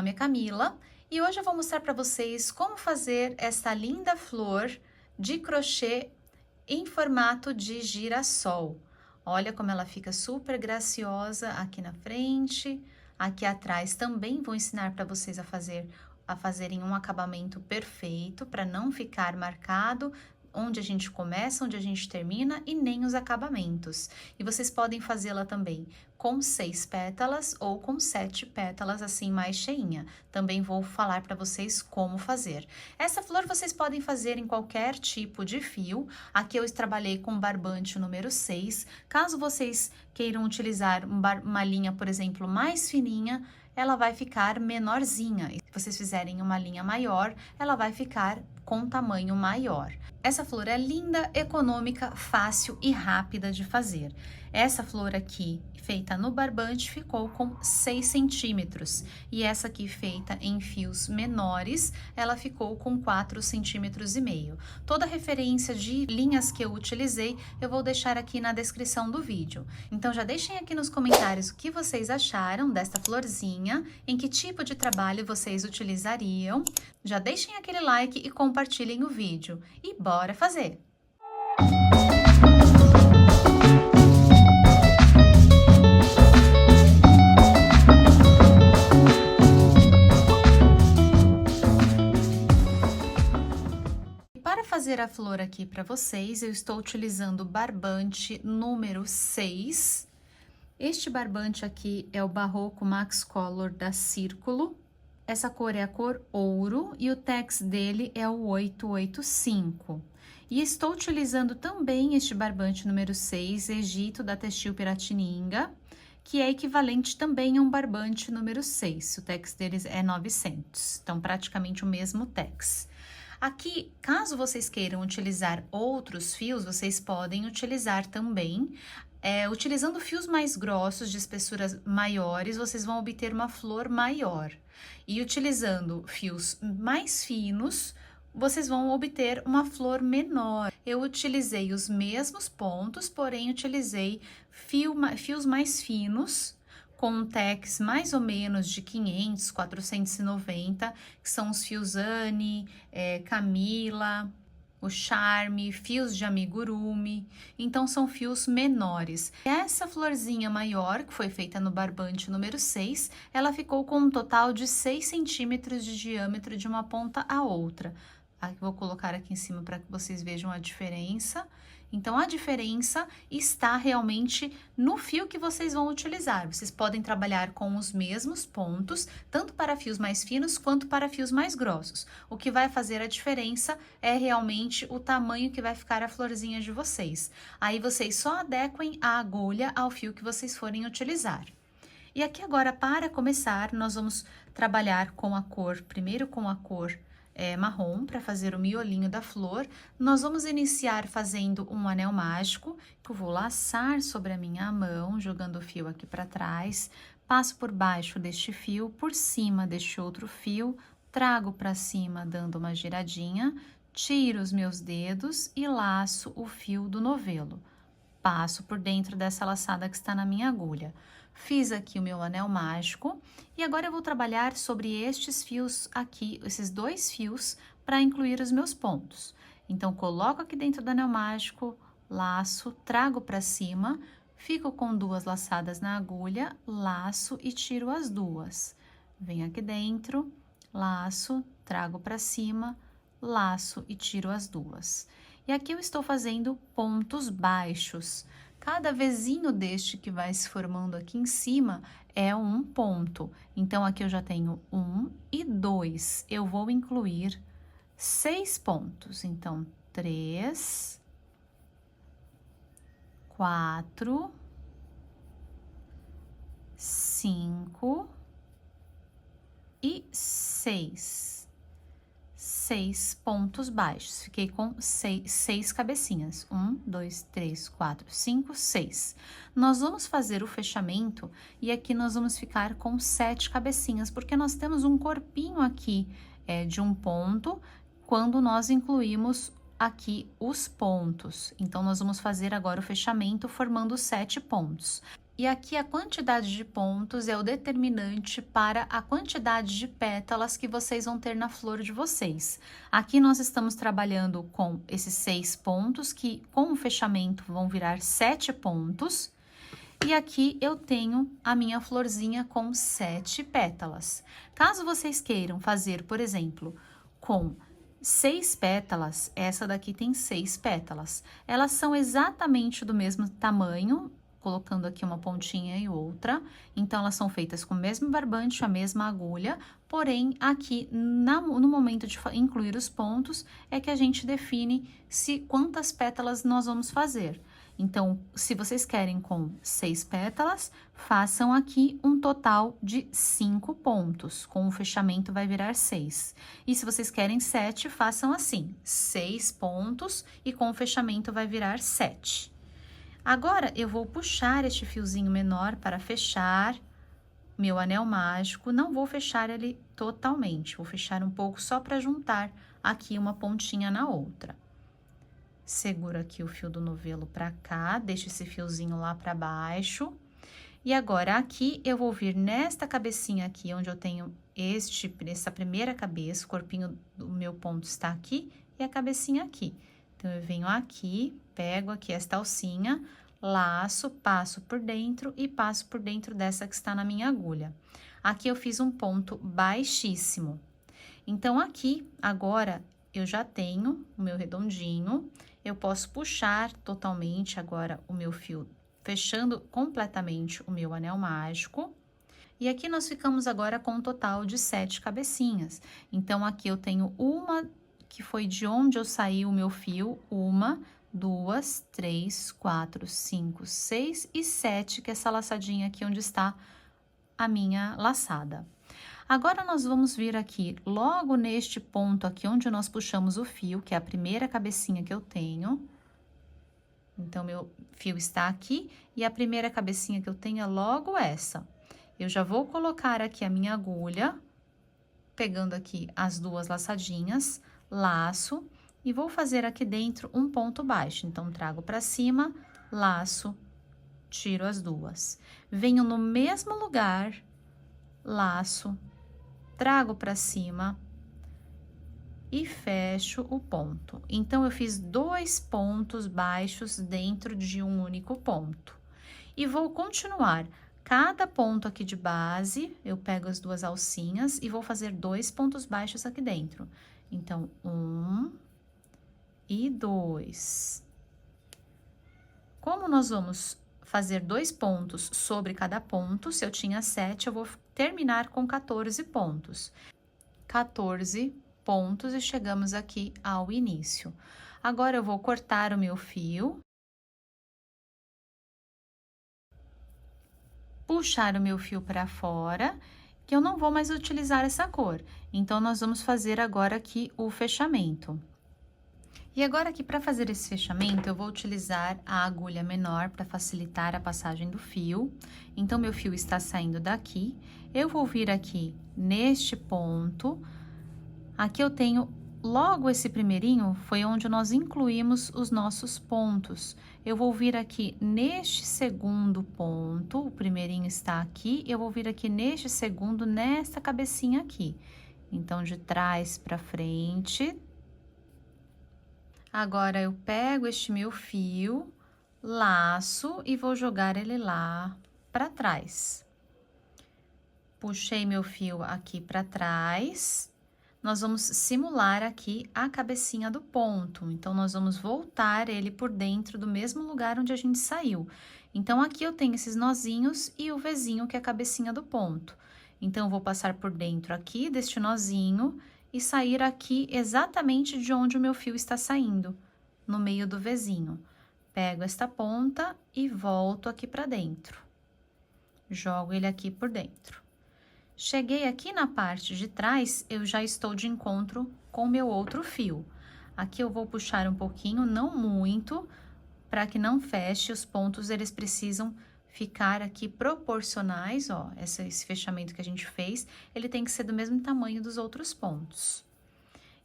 nome é Camila e hoje eu vou mostrar para vocês como fazer essa linda flor de crochê em formato de girassol. Olha como ela fica super graciosa aqui na frente, aqui atrás também vou ensinar para vocês a fazerem um acabamento perfeito para não ficar marcado onde a gente começa, onde a gente termina e nem os acabamentos. E vocês podem fazê-la também com 6 pétalas ou com 7 pétalas, assim mais cheinha. Também vou falar para vocês como fazer. Essa flor vocês podem fazer em qualquer tipo de fio. Aqui eu trabalhei com barbante número 6. Caso vocês queiram utilizar uma linha, por exemplo, mais fininha, ela vai ficar menorzinha. E se vocês fizerem uma linha maior, ela vai ficar com tamanho maior. Essa flor é linda, econômica, fácil e rápida de fazer. Essa flor aqui, feita no barbante, ficou com 6 centímetros. E essa aqui, feita em fios menores, ela ficou com 4,5 centímetros. Toda a referência de linhas que eu utilizei, eu vou deixar aqui na descrição do vídeo. Então, já deixem aqui nos comentários o que vocês acharam desta florzinha, em que tipo de trabalho vocês utilizariam. Já deixem aquele like e compartilhem o vídeo. E bora fazer! Para fazer a flor aqui para vocês, eu estou utilizando o barbante número 6. Este barbante aqui é o Barroco Max Color da Círculo. Essa cor é a cor ouro e o tex dele é o 885. E estou utilizando também este barbante número 6, Egito da Textil Piratininga, que é equivalente também a um barbante número 6. O tex deles é 900, então praticamente o mesmo tex. Aqui, caso vocês queiram utilizar outros fios, vocês podem utilizar também. Utilizando fios mais grossos, de espessuras maiores, vocês vão obter uma flor maior. E utilizando fios mais finos, vocês vão obter uma flor menor. Eu utilizei os mesmos pontos, porém utilizei fios mais finos, com um tex mais ou menos de 500, 490, que são os fios Anne, Camila, o Charme, fios de amigurumi, então são fios menores. Essa florzinha maior, que foi feita no barbante número 6, ela ficou com um total de 6 centímetros de diâmetro de uma ponta à outra. Vou colocar aqui em cima para que vocês vejam a diferença. Então, a diferença está realmente no fio que vocês vão utilizar. Vocês podem trabalhar com os mesmos pontos, tanto para fios mais finos quanto para fios mais grossos. O que vai fazer a diferença é realmente o tamanho que vai ficar a florzinha de vocês. Aí, vocês só adequem a agulha ao fio que vocês forem utilizar. E aqui agora, para começar, nós vamos trabalhar com a cor, primeiro com a cor marrom, para fazer o miolinho da flor. Nós vamos iniciar fazendo um anel mágico, que eu vou laçar sobre a minha mão, jogando o fio aqui para trás, passo por baixo deste fio, por cima deste outro fio, trago para cima dando uma giradinha, tiro os meus dedos e laço o fio do novelo. Passo por dentro dessa laçada que está na minha agulha. Fiz aqui o meu anel mágico e agora eu vou trabalhar sobre estes fios aqui, esses 2 fios, para incluir os meus pontos. Então, coloco aqui dentro do anel mágico, laço, trago para cima, fico com 2 laçadas na agulha, laço e tiro as 2. Venho aqui dentro, laço, trago para cima, laço e tiro as 2. E aqui eu estou fazendo pontos baixos. Cada vezinho deste que vai se formando aqui em cima é um ponto. Então, aqui eu já tenho 1 e 2. Eu vou incluir 6 pontos. Então, 3, 4, 5 e 6. 6 pontos baixos. Fiquei com 6 cabecinhas. 1, 2, 3, 4, 5, 6. Nós vamos fazer o fechamento e aqui nós vamos ficar com 7 cabecinhas, porque nós temos um corpinho aqui de um ponto quando nós incluímos aqui os pontos. Então, nós vamos fazer agora o fechamento formando 7 pontos. E aqui a quantidade de pontos é o determinante para a quantidade de pétalas que vocês vão ter na flor de vocês. Aqui nós estamos trabalhando com esses 6 pontos, que com o fechamento vão virar 7 pontos. E aqui eu tenho a minha florzinha com 7 pétalas. Caso vocês queiram fazer, por exemplo, com 6 pétalas, essa daqui tem 6 pétalas. Elas são exatamente do mesmo tamanho, colocando aqui uma pontinha e outra. Então, elas são feitas com o mesmo barbante, a mesma agulha, porém, aqui no momento de incluir os pontos, é que a gente define quantas pétalas nós vamos fazer. Então, se vocês querem com 6 pétalas, façam aqui um total de 5 pontos. Com o fechamento vai virar 6. E se vocês querem 7, façam assim, 6 pontos e com o fechamento vai virar 7. Agora, eu vou puxar este fiozinho menor para fechar meu anel mágico. Não vou fechar ele totalmente, vou fechar um pouco só para juntar aqui uma pontinha na outra. Seguro aqui o fio do novelo para cá, deixo esse fiozinho lá para baixo. E agora, aqui, eu vou vir nesta cabecinha aqui, onde eu tenho essa primeira cabeça, o corpinho do meu ponto está aqui e a cabecinha aqui. Então, eu venho aqui, pego aqui esta alcinha, laço, passo por dentro e passo por dentro dessa que está na minha agulha. Aqui eu fiz um ponto baixíssimo. Então, aqui, agora, eu já tenho o meu redondinho, eu posso puxar totalmente agora o meu fio, fechando completamente o meu anel mágico. E aqui nós ficamos agora com um total de 7 cabecinhas. Então, aqui eu tenho uma, que foi de onde eu saí o meu fio, 1, 2, 3, 4, 5, 6 e 7, que é essa laçadinha aqui onde está a minha laçada. Agora, nós vamos vir aqui, logo neste ponto aqui, onde nós puxamos o fio, que é a primeira cabecinha que eu tenho. Então, meu fio está aqui e a primeira cabecinha que eu tenho é logo essa. Eu já vou colocar aqui a minha agulha, pegando aqui as 2 laçadinhas, laço, e vou fazer aqui dentro um ponto baixo. Então, trago para cima, laço, tiro as 2. Venho no mesmo lugar, laço, trago para cima e fecho o ponto. Então, eu fiz 2 pontos baixos dentro de um único ponto. E vou continuar. Cada ponto aqui de base, eu pego as 2 alcinhas e vou fazer 2 pontos baixos aqui dentro. Então, 1 e 2. Como nós vamos fazer 2 pontos sobre cada ponto, se eu tinha 7, eu vou terminar com 14 pontos. 14 pontos e chegamos aqui ao início. Agora, eu vou cortar o meu fio. Puxar o meu fio para fora, que eu não vou mais utilizar essa cor. Então, nós vamos fazer agora aqui o fechamento. E agora aqui, para fazer esse fechamento, eu vou utilizar a agulha menor para facilitar a passagem do fio. Então, meu fio está saindo daqui, eu vou vir aqui neste ponto. Aqui eu tenho, logo esse primeirinho, foi onde nós incluímos os nossos pontos. Eu vou vir aqui neste segundo ponto, o primeirinho está aqui, eu vou vir aqui neste segundo, nesta cabecinha aqui. Então, de trás para frente. Agora, eu pego este meu fio, laço e vou jogar ele lá para trás. Puxei meu fio aqui para trás. Nós vamos simular aqui a cabecinha do ponto. Então, nós vamos voltar ele por dentro do mesmo lugar onde a gente saiu. Então, aqui eu tenho esses nozinhos e o Vzinho, que é a cabecinha do ponto. Então, eu vou passar por dentro aqui deste nozinho e sair aqui exatamente de onde o meu fio está saindo, no meio do Vzinho. Pego esta ponta e volto aqui para dentro. Jogo ele aqui por dentro. Cheguei aqui na parte de trás, eu já estou de encontro com o meu outro fio. Aqui eu vou puxar um pouquinho, não muito, para que não feche. Os pontos, eles precisam ficar aqui proporcionais, ó, esse fechamento que a gente fez, ele tem que ser do mesmo tamanho dos outros pontos.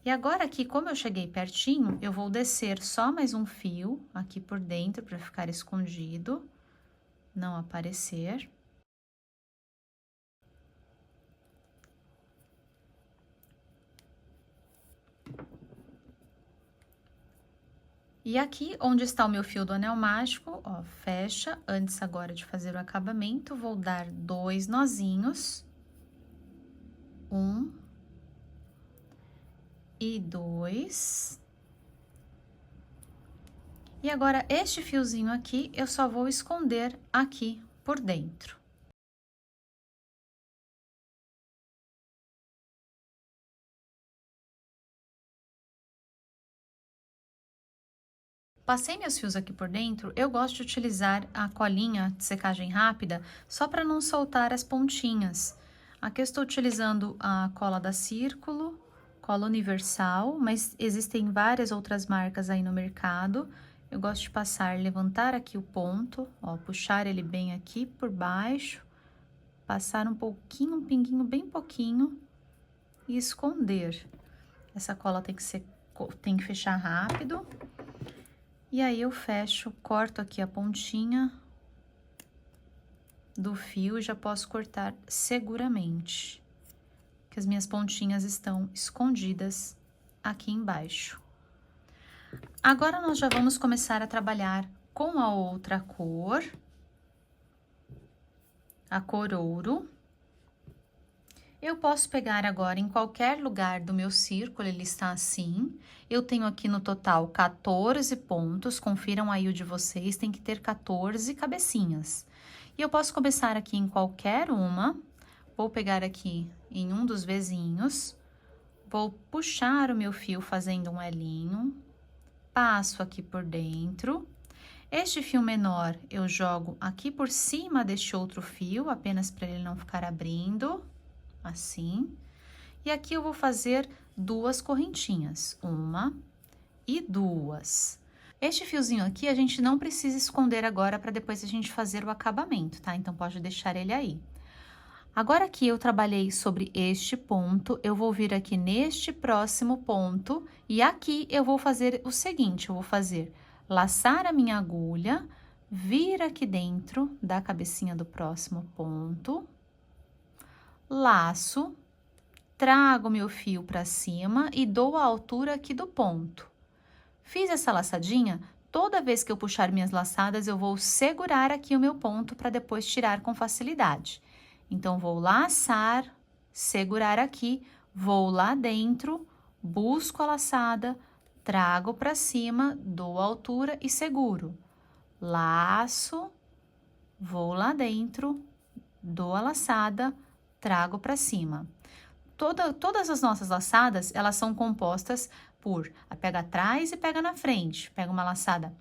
E agora aqui, como eu cheguei pertinho, eu vou descer só mais um fio aqui por dentro para ficar escondido. não aparecer. E aqui, onde está o meu fio do anel mágico, ó, fecha. Antes agora de fazer o acabamento, vou dar 2 nozinhos. 1 e 2. E agora, este fiozinho aqui, eu só vou esconder aqui por dentro. Passei meus fios aqui por dentro, eu gosto de utilizar a colinha de secagem rápida, só para não soltar as pontinhas. Aqui eu estou utilizando a cola da Círculo, cola universal, mas existem várias outras marcas aí no mercado. Eu gosto de passar, levantar aqui o ponto, ó, puxar ele bem aqui por baixo, passar um pouquinho, um pinguinho bem pouquinho e esconder. Essa cola tem que fechar rápido. E aí, eu fecho, corto aqui a pontinha do fio e já posso cortar seguramente, que as minhas pontinhas estão escondidas aqui embaixo. Agora, nós já vamos começar a trabalhar com a outra cor, a cor ouro. Eu posso pegar agora em qualquer lugar do meu círculo, ele está assim. Eu tenho aqui no total 14 pontos, confiram aí o de vocês, tem que ter 14 cabecinhas. E eu posso começar aqui em qualquer uma, vou pegar aqui em um dos vizinhos, vou puxar o meu fio fazendo um elinho, passo aqui por dentro. Este fio menor eu jogo aqui por cima deste outro fio, apenas para ele não ficar abrindo. Assim, e aqui eu vou fazer 2 correntinhas, 1 e 2. Este fiozinho aqui a gente não precisa esconder agora para depois a gente fazer o acabamento, tá? Então, pode deixar ele aí. Agora que eu trabalhei sobre este ponto, eu vou vir aqui neste próximo ponto e aqui eu vou fazer o seguinte, eu vou fazer laçar a minha agulha, vir aqui dentro da cabecinha do próximo ponto, laço, trago meu fio para cima e dou a altura aqui do ponto. Fiz essa laçadinha, toda vez que eu puxar minhas laçadas, eu vou segurar aqui o meu ponto para depois tirar com facilidade. Então, vou laçar, segurar aqui, vou lá dentro, busco a laçada, trago para cima, dou a altura e seguro. Laço, vou lá dentro, dou a laçada, trago para cima. Todas as nossas laçadas, elas são compostas por pega atrás e pega na frente. Pega uma laçada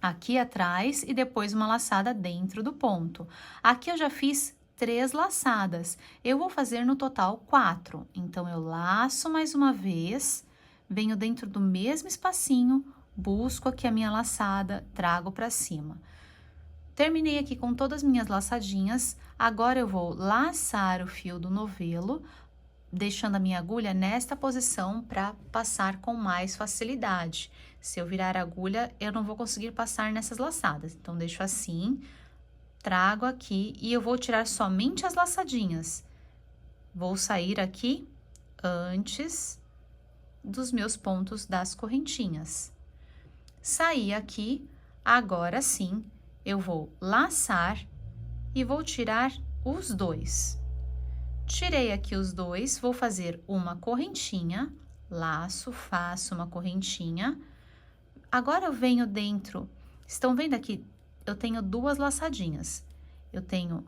aqui atrás e depois uma laçada dentro do ponto. Aqui eu já fiz 3 laçadas. Eu vou fazer no total 4. Então, eu laço mais uma vez, venho dentro do mesmo espacinho, busco aqui a minha laçada, trago para cima. Terminei aqui com todas as minhas laçadinhas, agora eu vou laçar o fio do novelo, deixando a minha agulha nesta posição para passar com mais facilidade. Se eu virar a agulha, eu não vou conseguir passar nessas laçadas, então deixo assim, trago aqui e eu vou tirar somente as laçadinhas. Vou sair aqui antes dos meus pontos das correntinhas. Saí aqui, agora sim, eu vou laçar e vou tirar os 2. Tirei aqui os 2, vou fazer uma correntinha, laço, faço uma correntinha. Agora eu venho dentro, estão vendo aqui? Eu tenho 2 laçadinhas.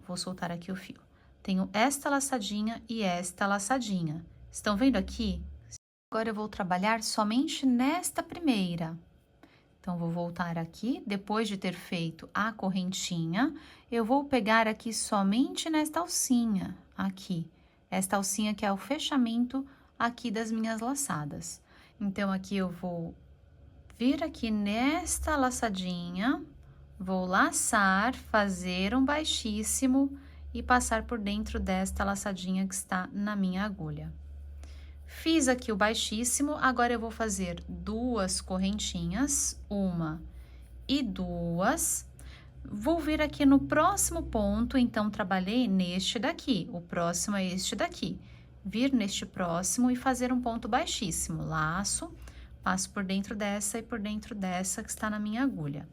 Vou soltar aqui o fio. Tenho esta laçadinha e esta laçadinha. Estão vendo aqui? Agora eu vou trabalhar somente nesta primeira. Então, vou voltar aqui, depois de ter feito a correntinha, eu vou pegar aqui somente nesta alcinha, aqui. Esta alcinha que é o fechamento aqui das minhas laçadas. Então, aqui eu vou vir aqui nesta laçadinha, vou laçar, fazer um baixíssimo e passar por dentro desta laçadinha que está na minha agulha. Fiz aqui o baixíssimo, agora eu vou fazer 2 correntinhas, 1 e 2. Vou vir aqui no próximo ponto, então, trabalhei neste daqui, o próximo é este daqui. Vir neste próximo e fazer um ponto baixíssimo, laço, passo por dentro dessa e por dentro dessa que está na minha agulha.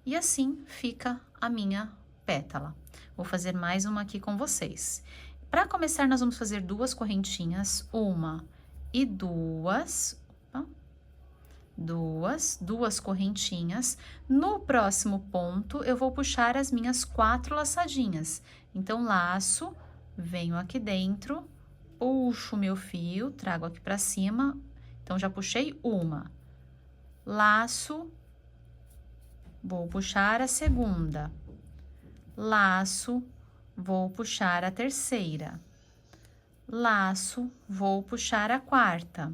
E assim fica a minha pétala. Vou fazer mais uma aqui com vocês. Para começar, nós vamos fazer duas correntinhas, uma e duas, duas correntinhas. No próximo ponto, eu vou puxar as minhas 4 laçadinhas. Então, laço, venho aqui dentro, puxo o meu fio, trago aqui pra cima. Então, já puxei uma. Laço, vou puxar a segunda. Laço, vou puxar a terceira. Laço, vou puxar a quarta.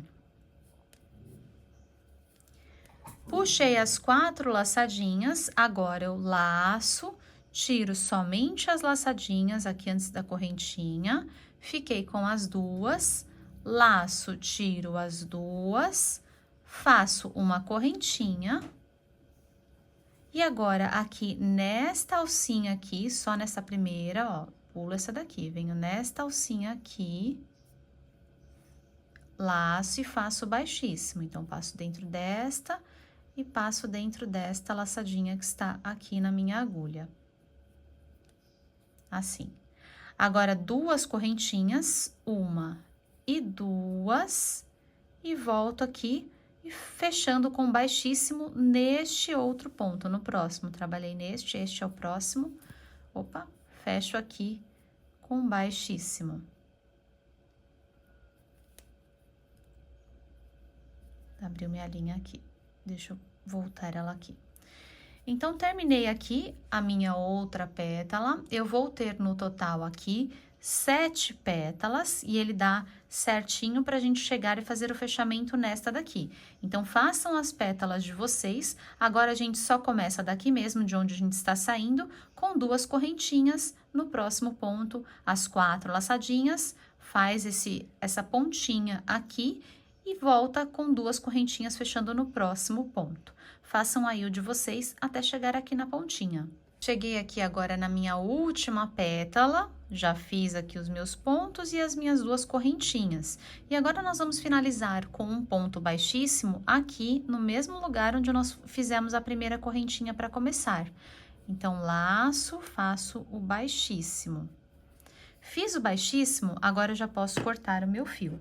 Puxei as 4 laçadinhas, agora eu laço, tiro somente as laçadinhas aqui antes da correntinha, fiquei com as duas, laço, tiro as duas, faço uma correntinha. E agora, aqui nesta alcinha aqui, só nessa primeira, ó, pulo essa daqui, venho nesta alcinha aqui, laço e faço baixíssimo. Então, passo dentro desta e passo dentro desta laçadinha que está aqui na minha agulha. Assim. Agora, duas correntinhas, uma e duas, e volto aqui e fechando com baixíssimo neste outro ponto. No próximo, trabalhei neste, este é o próximo. Opa, fecho aqui com baixíssimo. Abriu minha linha aqui. Deixa eu voltar ela aqui. Então, terminei aqui a minha outra pétala. Eu vou ter no total aqui 7 pétalas e ele dá certinho pra gente chegar e fazer o fechamento nesta daqui. Então, façam as pétalas de vocês. Agora, a gente só começa daqui mesmo, de onde a gente está saindo, com duas correntinhas. No próximo ponto, as 4 laçadinhas, faz essa pontinha aqui e volta com duas correntinhas fechando no próximo ponto. Façam aí o de vocês até chegar aqui na pontinha. Cheguei aqui agora na minha última pétala, já fiz aqui os meus pontos e as minhas duas correntinhas. E agora nós vamos finalizar com um ponto baixíssimo aqui no mesmo lugar onde nós fizemos a primeira correntinha para começar. Então, laço, faço o baixíssimo. Fiz o baixíssimo, agora eu já posso cortar o meu fio.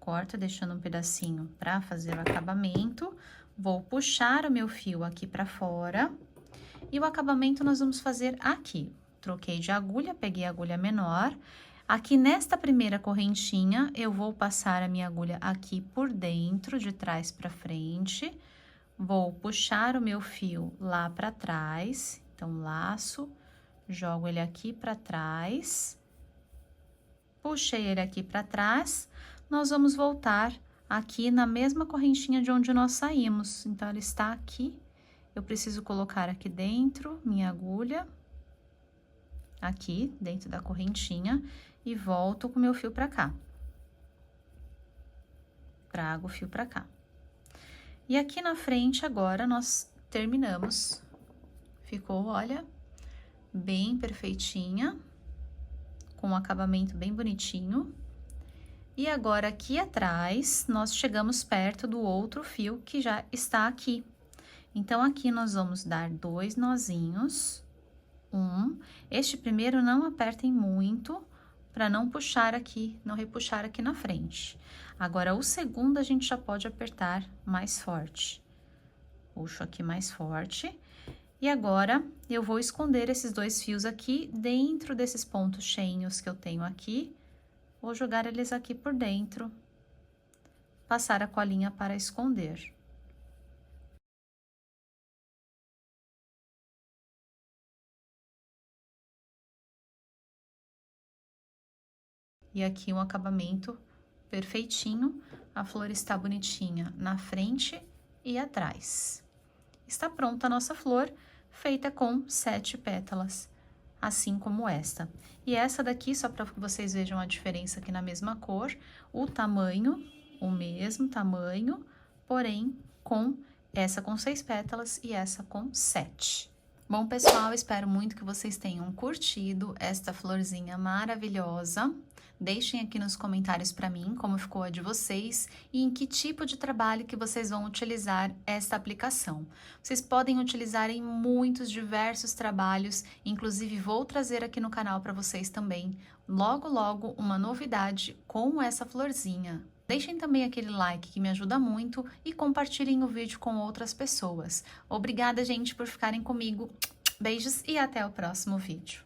Corto, deixando um pedacinho para fazer o acabamento. Vou puxar o meu fio aqui para fora. E o acabamento nós vamos fazer aqui. Troquei de agulha, peguei a agulha menor. Aqui nesta primeira correntinha, eu vou passar a minha agulha aqui por dentro, de trás para frente. Vou puxar o meu fio lá para trás. Então, laço, jogo ele aqui para trás. Puxei ele aqui para trás. Nós vamos voltar aqui na mesma correntinha de onde nós saímos. Então, ela está aqui. Eu preciso colocar aqui dentro minha agulha, aqui dentro da correntinha, e volto com meu fio pra cá. Trago o fio pra cá. E aqui na frente, agora, nós terminamos. Ficou, olha, bem perfeitinha, com um acabamento bem bonitinho. E agora, aqui atrás, nós chegamos perto do outro fio que já está aqui. Então, aqui nós vamos dar 2 nozinhos. Este primeiro não apertem muito, para não puxar aqui, não repuxar aqui na frente. Agora, o segundo a gente já pode apertar mais forte. Puxo aqui mais forte. E agora, eu vou esconder esses 2 fios aqui dentro desses pontos cheinhos que eu tenho aqui. Vou jogar eles aqui por dentro, passar a colinha para esconder. E aqui um acabamento perfeitinho, a flor está bonitinha na frente e atrás. Está pronta a nossa flor, feita com 7 pétalas, assim como esta. E essa daqui, só para que vocês vejam a diferença aqui na mesma cor, o tamanho, o mesmo tamanho, porém com essa com 6 pétalas e essa com 7. Bom, pessoal, espero muito que vocês tenham curtido esta florzinha maravilhosa. Deixem aqui nos comentários para mim como ficou a de vocês e em que tipo de trabalho que vocês vão utilizar esta aplicação. Vocês podem utilizar em muitos diversos trabalhos, inclusive vou trazer aqui no canal para vocês também, logo logo, uma novidade com essa florzinha. Deixem também aquele like que me ajuda muito e compartilhem o vídeo com outras pessoas. Obrigada, gente, por ficarem comigo. Beijos e até o próximo vídeo.